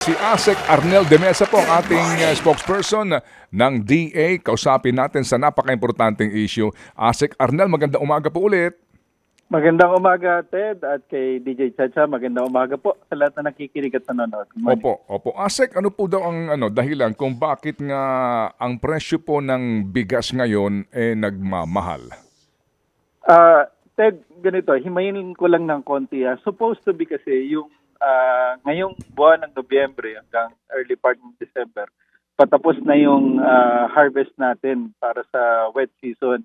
Si ASEC Arnel de Mesa po ang ating spokesperson ng DA. Kausapin natin sa napaka-importanting issue. ASEC Arnel, magandang umaga po ulit. Magandang umaga, Ted, at kay DJ Chacha. Magandang umaga po sa lahat na nakikinig at nanonood. Opo. ASEC, ano po daw ang dahilan kung bakit nga ang presyo po ng bigas ngayon nagmamahal? Ted, ganito, himayin ko lang ng konti. Supposed to be kasi yung ngayong buwan ng Nobyembre hanggang early part ng December, patapos na yung harvest natin para sa wet season.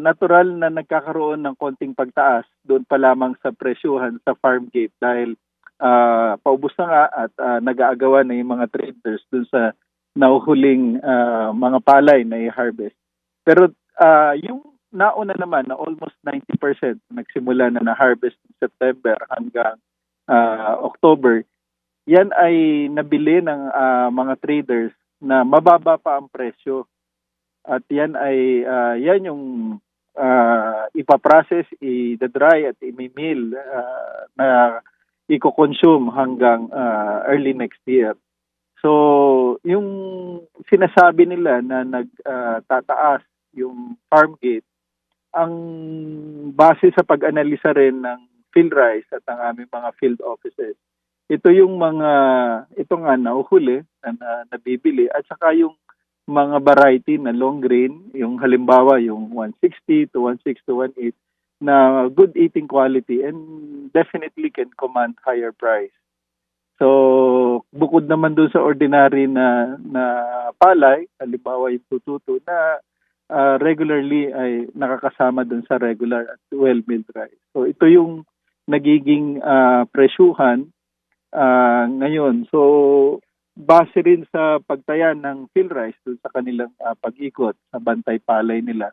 Natural na nagkakaroon ng konting pagtaas doon pa lamang sa presyuhan sa farm gate dahil paubos na nga at nag-aagawan na yung mga traders doon sa nauhuling mga palay na i-harvest. Pero yung nauna naman na almost 90% nagsimula na na-harvest ng September hanggang October, yan ay nabili ng mga traders na mababa pa ang presyo. At yan ay yan yung ipaprocess, i-dry at i-mill na i-consume hanggang early next year. So, yung sinasabi nila na nagtataas yung farm gate, ang base sa pag-analisa rin ng PhilRice at ang aming mga field offices, ito yung ito nga nauhuli na nabibili at saka yung mga variety na long grain, yung halimbawa yung 160 to 160 to 180 na good eating quality and definitely can command higher price. So, bukod naman doon sa ordinary na palay, halimbawa yung tututo na regularly ay nakakasama doon sa regular at well-milled rice. So, ito yung nagiging presyuhan ngayon. So, base rin sa pagtaya ng PhilRice doon sa kanilang pag-ikot sa bantay palay nila,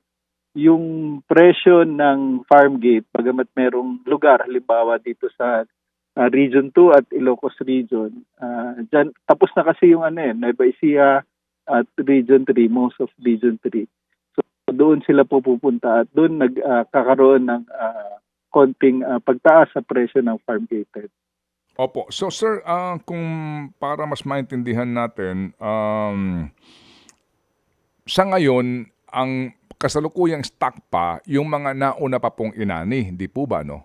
yung presyo ng farm gate, bagamat merong lugar, halimbawa dito sa Region 2 at Ilocos Region, dyan, tapos na kasi yung Nueva Ecija at Region 3, most of Region 3. So, doon sila pupunta at doon nagkakaroon ng konting pagtaas sa presyo ng farm gate. Opo. So sir, kung para mas maintindihan natin, sa ngayon, ang kasalukuyang stock pa, yung mga nauna pa pong inani, hindi po ba, no?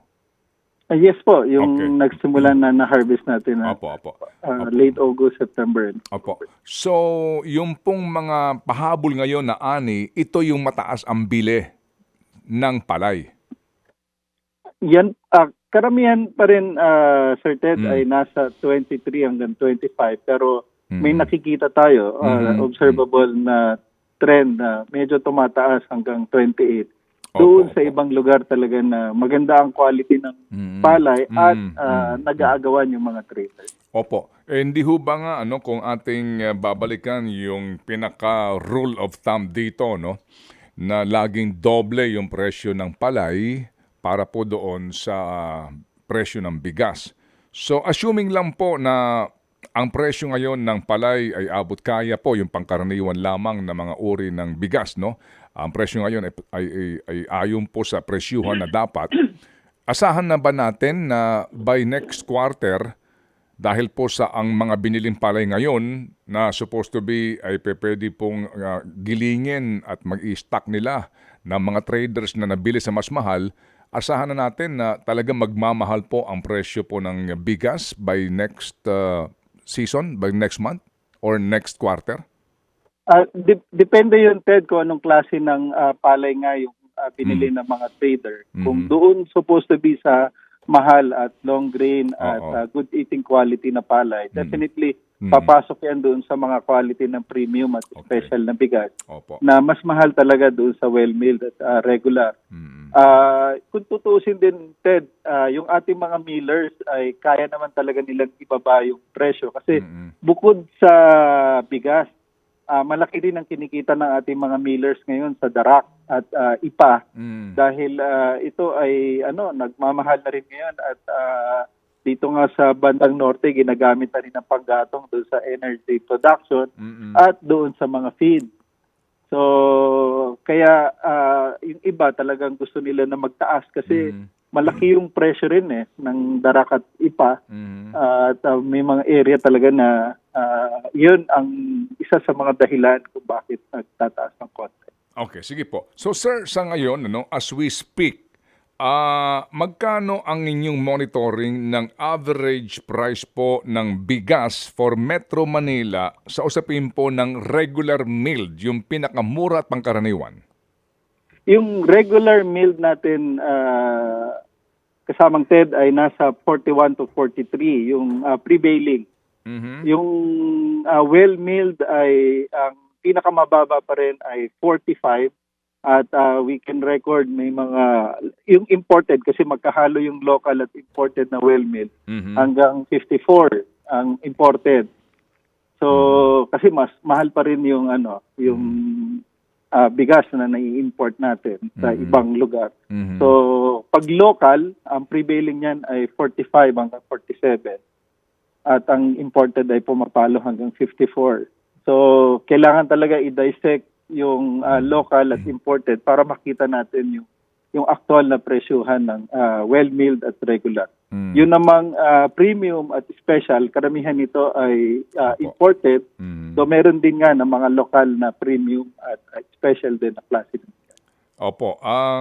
Yes po, yung Okay. nagsimula na harvest natin Opo. late August, September. Opo. So, yung pong mga pahabol ngayon na ani, ito yung mataas ang bili ng palay. Yan, karamihan pa rin, Sir Ted, ay nasa 23 hanggang 25. Pero may nakikita tayo, observable na trend na medyo tumataas hanggang 28. Doon sa ibang lugar talaga na maganda ang quality ng palay at nag-aagawan yung mga traders. Opo. Hindi ho ba nga kung ating babalikan yung pinaka rule of thumb dito, no, na laging doble yung presyo ng palay para po doon sa presyo ng bigas. So assuming lang po na ang presyo ngayon ng palay ay abot kaya po yung pangkaraniwan lamang na mga uri ng bigas, no? Ang presyo ngayon ay ayon po sa presyuhan na dapat. Asahan na ba natin na by next quarter, dahil po sa ang mga biniling palay ngayon na supposed to be ay pwede pong gilingin at mag-i-stock nila ng mga traders na nabili sa mas mahal, asahan na natin na talagang magmamahal po ang presyo po ng bigas by next season, by next month or next quarter? Depende yun, Ted, kung anong klase ng palay nga yung binili ng mga trader. Kung doon supposed to be sa mahal at long grain at good eating quality na palay, definitely papasok yan doon sa mga quality ng premium at special na bigas. Opo. Na mas mahal talaga doon sa well-milled at regular. Kung tutuusin din, Ted, yung ating mga millers ay kaya naman talaga nilang ibaba yung presyo kasi bukod sa bigas, malaki din ang kinikita ng ating mga millers ngayon sa darak at ipa dahil ito ay nagmamahal na rin ngayon at dito nga sa bandang norte ginagamit na rin ang panggatong doon sa energy production at doon sa mga feed. So kaya yung iba talagang gusto nila na magtaas kasi malaki yung presyo rin ng Darak at Ipa. Mhm. At may mga area talaga na yun ang isa sa mga dahilan kung bakit nagtataas ng konti. Okay, sige po. So sir, sa ngayon, as we speak, magkano ang inyong monitoring ng average price po ng bigas for Metro Manila sa usapin po ng regular milled, yung pinakamura at pangkaraniwan? Yung regular milled natin kasamang TED ay nasa 41 to 43 yung prevailing. Mhm. Yung well milled ay ang pinakamababa pa rin ay 45 at we can record may mga yung imported kasi magkahalo yung local at imported na well milled Mhm. hanggang 54 ang imported. So kasi mas mahal pa rin yung yung bigas na nai-import natin sa ibang lugar. Mhm. So pag local, ang prevailing niyan ay 45 hanggang 47 at ang imported ay pumapalo hanggang 54. So kailangan talaga i-dissect yung local at imported para makita natin yung actual na presyuhan ng well-milled at regular. Mm. Yun namang premium at special, karamihan nito ay imported. Mm. So meron din nga ng mga lokal na premium at special din na klase. Opo.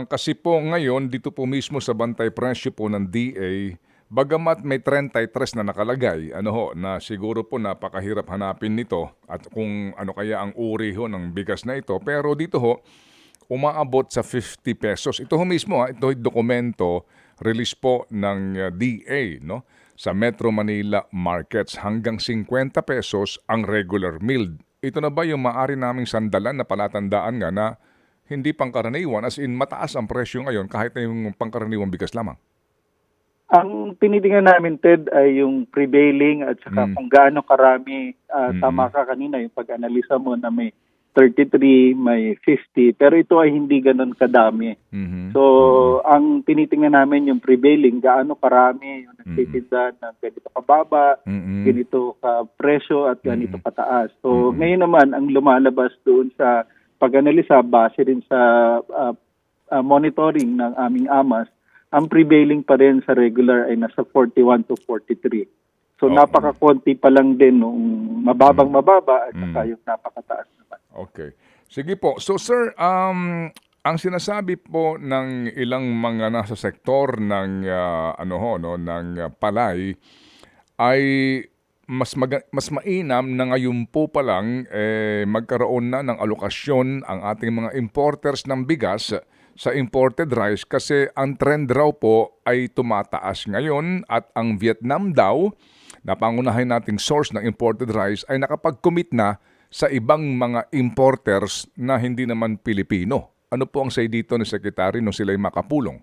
Kasi po ngayon, dito po mismo sa bantay presyo po ng DA, bagamat may 33 na nakalagay, na siguro po napakahirap hanapin nito at kung ano kaya ang uri ho ng bigas na ito. Pero dito ho, umaabot sa 50 pesos. Ito ho mismo, ito yung dokumento, release po ng DA, sa Metro Manila markets. Hanggang 50 pesos ang regular milled. Ito na ba yung maaari naming sandalan na palatandaan nga na hindi pangkaraniwan, as in mataas ang presyo ngayon kahit na yung pangkaraniwang bigas lamang? Ang tinitingnan namin, Ted, ay yung prevailing at saka kung gaano karami. Tama ka kanina yung pag-analisa mo na may 33, may 50, pero ito ay hindi ganun kadami. Mhm. So, ang tinitingnan namin yung prevailing, gaano karami yung nagtitinda ng ganito kababa, Mhm. ganito ka presyo at ganito kataas. So, ngayon naman, ang lumalabas doon sa pag-analisa, base rin sa monitoring ng aming AMAS, ang prevailing pa rin sa regular ay nasa 41 to 43. So, napakakonti pa lang din nung mababang-mababa at saka yung napakataas naman. Okay. Sige po. So sir, ang sinasabi po ng ilang mga nasa sektor ng ng palay ay mas mainam na ngayon po pa lang magkaroon na ng alokasyon ang ating mga importers ng bigas sa imported rice kasi ang trend raw po ay tumataas ngayon at ang Vietnam daw na pangunahin nating source ng imported rice ay nakapag-commit na sa ibang mga importers na hindi naman Pilipino. Ano po ang say dito ni Secretary nung sila'y makapulong?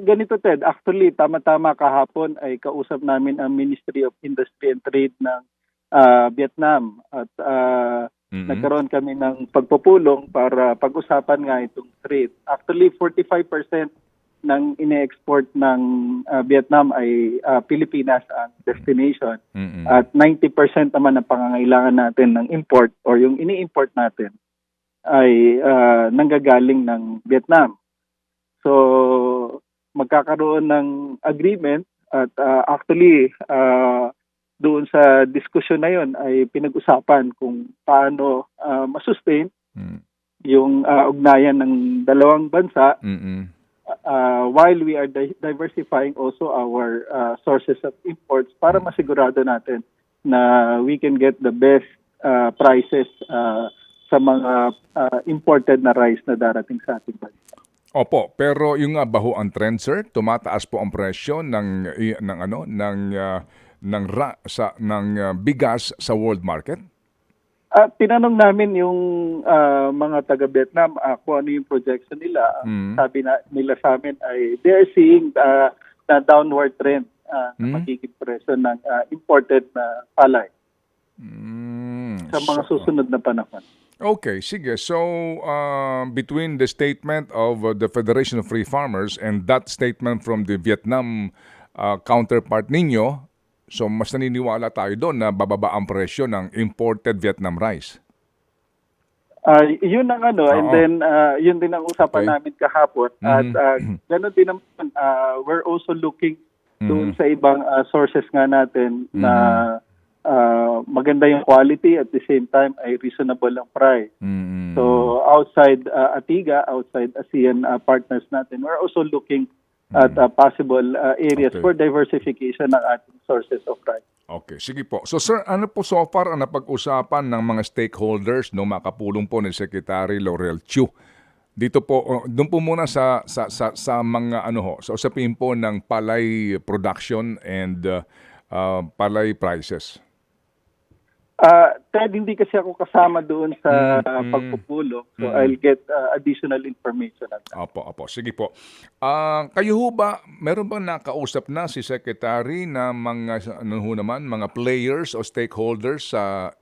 Ganito, Ted. Actually, tama-tama kahapon ay kausap namin ang Ministry of Industry and Trade ng Vietnam at nagkaroon kami ng pagpupulong para pag-usapan nga itong trade. Actually, 45% ng ine-export ng Vietnam ay Pilipinas ang destination. At 90% naman ng pangangailangan natin ng import or yung ini-import natin ay nanggagaling ng Vietnam. So, magkakaroon ng agreement at actually doon sa diskusyon na yon ay pinag-usapan kung paano masustain yung ugnayan ng dalawang bansa while we are diversifying also our sources of imports para masigurado natin na we can get the best prices sa mga imported na rice na darating sa ating bansa. Opo, pero yung nga baho ang trend, sir, tumataas po ang presyo ng bigas sa world market? Tinanong namin yung mga taga-Vietnam kung ano yung projection nila. Sabi nila sa amin ay they are seeing na downward trend na magiging presyo ng imported na palay sa mga susunod na panahon. Okay, sige. So, between the statement of the Federation of Free Farmers and that statement from the Vietnam counterpart ninyo, so mas naniniwala tayo doon na bababa ang presyo ng imported Vietnam rice? Yun ang ano, and Oo. then yun din ang usapan Okay. namin kahapon. At Mhm. ganun din naman, we're also looking doon Mhm. sa ibang sources nga natin na Mhm. maganda yung quality at the same time ay reasonable ang price. Mm. So outside Atiga, outside ASEAN partners natin, we're also looking at possible areas Okay. for diversification ng ating sources of rice. Okay, sige po. So sir, ano po so far ang napag-usapan ng mga stakeholders no makapulong po ni Secretary Laurel Chiu? Dito po doon po muna sa mga ano ho, sa usapin po ng palay production and palay prices. Ted, hindi kasi ako kasama doon sa Mm. pagpupulong. So Mm. I'll get additional information on that. Opo. Sige po. Kayo ho ba, meron bang nakausap na si Secretary na mga ano ho naman, mga players o stakeholders sa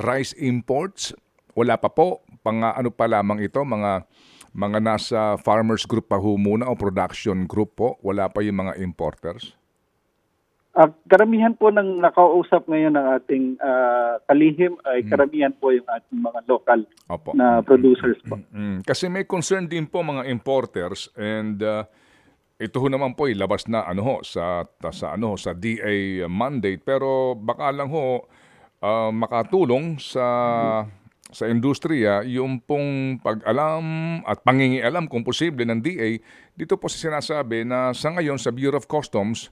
rice imports? Wala pa po. Ano pa lamang ito, mga nasa farmers group pa ho muna o production group po. Wala pa yung mga importers. Karamihan po ng nakausap ngayon ng ating kalihim ay karamihan po yung ating mga local Opo. na producers po. Kasi may concern din po mga importers and ito ho naman po ilabas na ano ho sa DA mandate pero baka lang ho makatulong sa industriya yung pong pag-alam at pangingialam kung posible ng DA dito po sa sinasabi na sa ngayon sa Bureau of Customs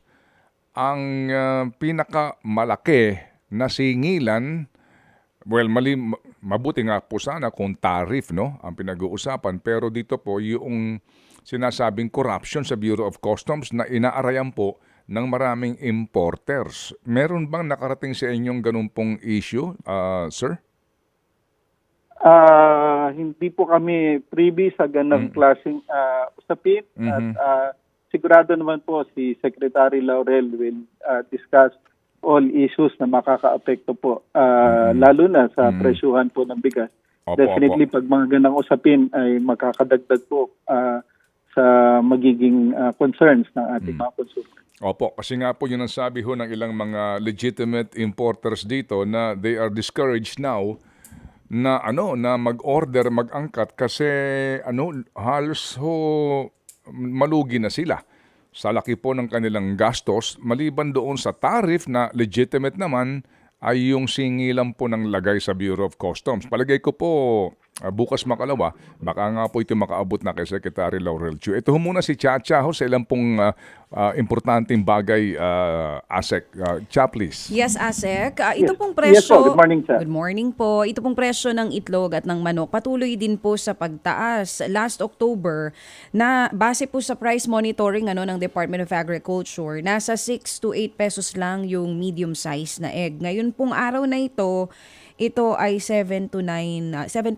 ang pinakamalaki na singilan. Well, mabuti nga po sana kung tariff, no, ang pinag-uusapan. Pero dito po, yung sinasabing corruption sa Bureau of Customs na inaarayan po ng maraming importers. Meron bang nakarating sa inyong ganun pong issue, sir? Hindi po kami privy sa ganang klaseng usapin at Mhm. sigurado naman po si Secretary Laurel will discuss all issues na makakaapekto po lalo na sa presyuhan po ng bigas. Opo. Definitely pag mga ganang usapin ay makakadagdag po sa magiging concerns ng ating mga consumer. Opo, kasi nga po yun ang sabi ho ng ilang mga legitimate importers dito na they are discouraged now na mag-order, mag-angkat kasi halos ho malugi na sila sa laki po ng kanilang gastos maliban doon sa tariff na legitimate naman ay yung singilan po ng lagay sa Bureau of Customs. Palagay ko po bukas makalawa, baka nga po ito makaabot na kay Secretary Laurel Chiu. Ito ho muna si Chacha ho sa ilang pong importanteng bagay, ASEC. Cha, please. Yes, Asek. Yes Ito pong po, presyo. good morning, sir. Good morning po. Ito pong presyo ng itlog at ng manok patuloy din po sa pagtaas. Last October, na base po sa price monitoring ng Department of Agriculture, nasa 6 to 8 pesos lang yung medium size na egg. Ngayon pong araw na ito ay 7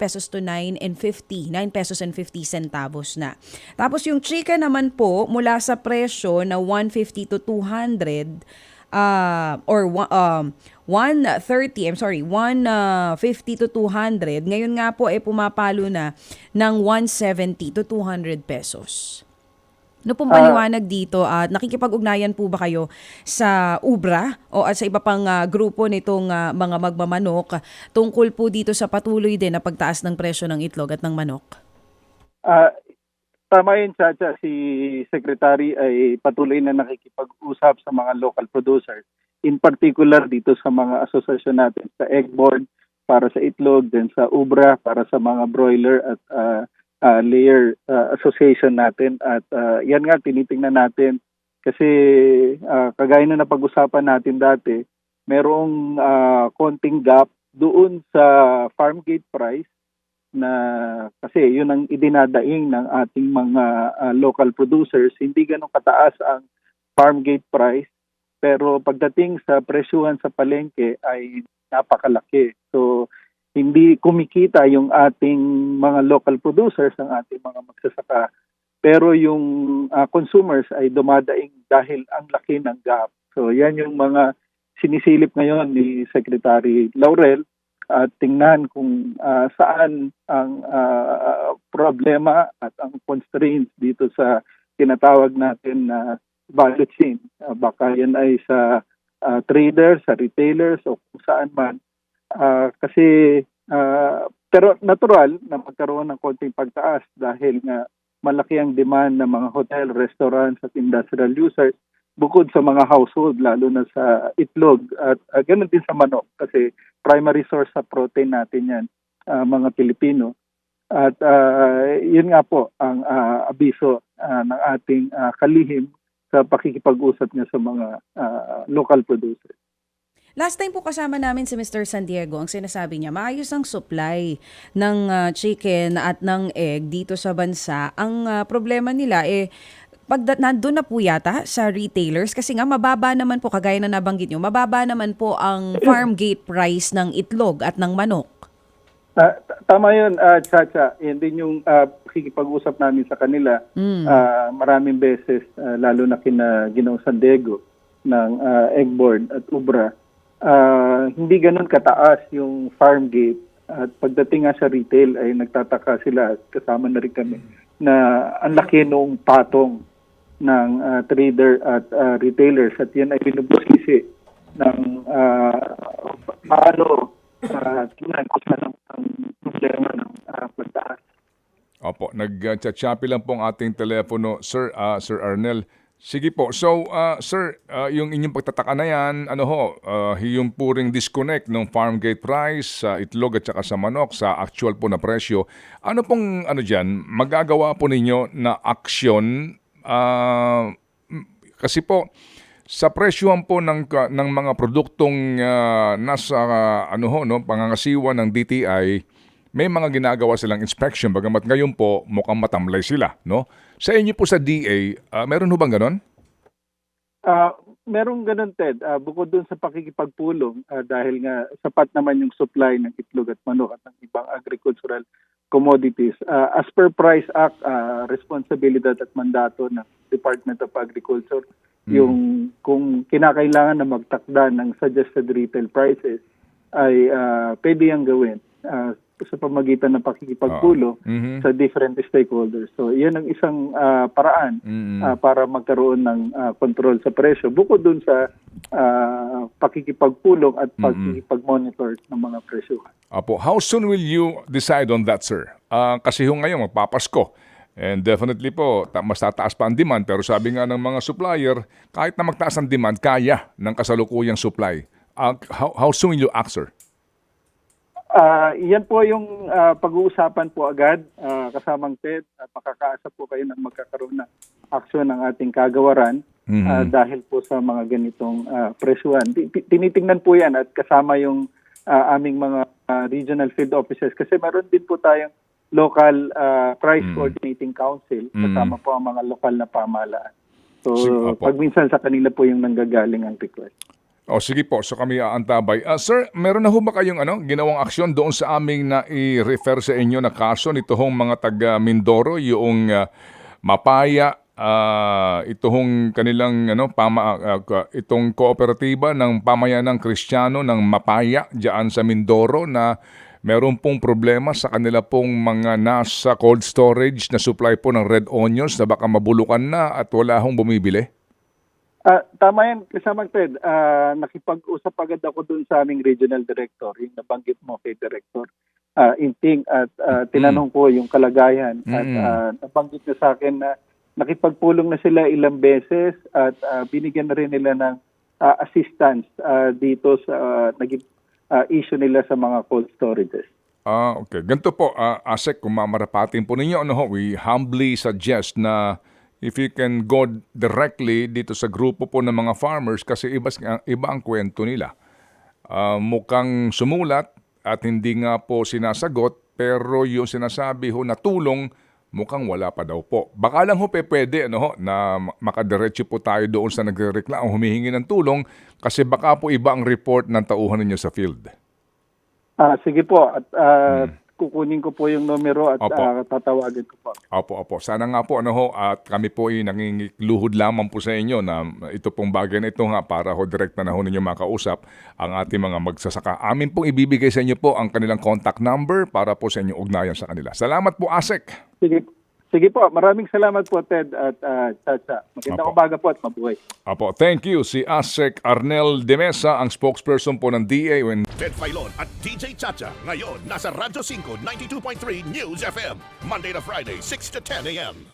pesos to 9 and 50, 9 pesos and 50 centavos na. Tapos yung chicken naman po mula sa presyo na 150 to 200 150 to 200. Ngayon nga po pumapalo na ng 170 to 200 pesos. Ano pong paliwanag dito at nakikipag-ugnayan po ba kayo sa UBRA o at sa iba pang grupo nitong mga magmamanok tungkol po dito sa patuloy din na pagtaas ng presyo ng itlog at ng manok? Tama yun, Chacha. Si Secretary ay patuloy na nakikipag-usap sa mga local producers. In particular dito sa mga asosasyon natin sa Egg Board para sa itlog, then sa UBRA para sa mga broiler at layer association natin. At yan nga, tinitingnan natin kasi kagaya na napag-usapan natin dati, merong konting gap doon sa farm gate price na kasi yun ang idinadaing ng ating mga local producers. Hindi ganun kataas ang farm gate price pero pagdating sa presyuhan sa palengke ay napakalaki. So hindi kumikita yung ating mga local producers, ang ating mga magsasaka, pero yung consumers ay dumadaing dahil ang laki ng gap. So yan yung mga sinisilip ngayon ni Secretary Laurel at tingnan kung saan ang problema at ang constraints dito sa tinatawag natin na value chain. Baka yan ay sa traders, sa retailers o kung saan man. Kasi Pero natural na magkaroon ng konting pagtaas dahil nga malaki ang demand ng mga hotel, restaurants at industrial users bukod sa mga household, lalo na sa itlog at ganun din sa manok kasi primary source sa protein natin yan, mga Pilipino. At yun nga po ang abiso ng ating kalihim sa pakikipag-usap niya sa mga local producers. Last time po kasama namin si Mr. San Diego, ang sinasabi niya, maayos ang supply ng chicken at ng egg dito sa bansa. Ang problema nila nandun na po yata sa retailers kasi nga mababa naman po, kagaya na nabanggit nyo, mababa naman po ang farm gate price ng itlog at ng manok. Tama yun, Chacha. Yan din yung pakikipag-usap namin sa kanila maraming beses, lalo na kina Ginoong San Diego ng Egg Board at UBRA. Hindi ganun kataas yung farm gate at pagdating nga sa retail ay nagtataka sila at kasama na rin kami na ang laki noong patong ng trader at retailers at yan ay binubusisi ng paano tingnan kung saan ang problema ng pagtaas. Opo, nag-chat-choppy lang po ang ating telepono, Sir Arnel. Sige po. So, sir, yung inyong pagtataka na yan, yung puring disconnect ng farm gate price sa itlog at saka sa manok sa actual po na presyo. Ano pong diyan, magagawa po ninyo na aksyon kasi po sa presyohan po ng mga produktong nasa pangangasiwa ng DTI, may mga ginagawa silang inspection, bagamat ngayon po mukhang matamlay sila, no? Sa inyo po sa DA, meron ho bang ganon? Merong ganon, Ted. Bukod dun sa pakikipagpulong, dahil nga sapat naman yung supply ng itlog at manok at ng ibang agricultural commodities. As per Price Act, responsibilidad at mandato ng Department of Agriculture, yung kung kinakailangan na magtakda ng suggested retail prices, ay pwede yung gawin sa pamagitan ng pakikipagpulong sa different stakeholders. So, yan ang isang paraan para magkaroon ng control sa presyo. Bukod dun sa pakikipagpulong at pakikipag-monitor ng mga presyo. Apo, how soon will you decide on that, sir? Kasi ngayon, magpapasko. And definitely po, mas tataas pa ang demand. Pero sabi nga ng mga supplier, kahit na magtaas ang demand, kaya ng kasalukuyang supply. How soon will you act, sir? Yan po yung pag-uusapan po agad kasamang TED at makakaasa po kayo ng magkakaroon ng aksyon ng ating kagawaran dahil po sa mga ganitong presyuhan. Tinitingnan po yan at kasama yung aming mga regional field officers kasi meron din po tayong local price coordinating council kasama po ang mga lokal na pamahalaan. So pag minsan sa kanila po yung nanggagaling ang request. Sige po. So kami aantabay. Sir, meron na ho ba kayong ginawang aksyon doon sa aming na i-refer sa inyo na kaso nito hong mga taga Mindoro, yung Mapaya, ito hong kanilang itong kooperatiba ng pamayanang Kristiyano ng Mapaya diyan sa Mindoro na meron pong problema sa kanila pong mga nasa cold storage na supply po ng red onions na baka mabulukan na at wala hong bumibili? Tama yan, kasamang Ted. Nakipag-usap agad ako dun sa aming regional director, yung nabanggit mo kay Director Inting at tinanong ko yung kalagayan at nabanggit niya sa akin na nakipagpulong na sila ilang beses at binigyan na rin nila ng assistance dito sa naging issue nila sa mga cold storages. Okay. Ganito po, ASEC, kung mamarapatin po ninyo, we humbly suggest na if you can go directly dito sa grupo po ng mga farmers kasi iba ang kwento nila. Mukhang sumulat at hindi nga po sinasagot pero yung sinasabi ho na tulong mukhang wala pa daw po. Baka lang ho pwede na makadiretso po tayo doon sa nagrereklamo humihingi ng tulong kasi baka po iba ang report ng tauhan ninyo sa field. Sige po at kukunin ko po yung numero at tatawagan ko po. Opo. Sana nga po at kami po ay nangingikluhod lamang po sa inyo na ito pong bagay na ito para direkta na ho ninyo makausap ang ating mga magsasaka. Amin pong ibibigay sa inyo po ang kanilang contact number para po sa inyong ugnayan sa kanila. Salamat po, ASEC. Sige. Sige po, maraming salamat po Ted at Chacha. Magandang Apo. umaga po at mabuhay. Apo, thank you. Si ASEC Arnel de Mesa, ang spokesperson po ng DA. Ted Filon at DJ Chacha. Ngayon, nasa Radyo 5, 92.3 News FM. Monday to Friday, 6 to 10 a.m.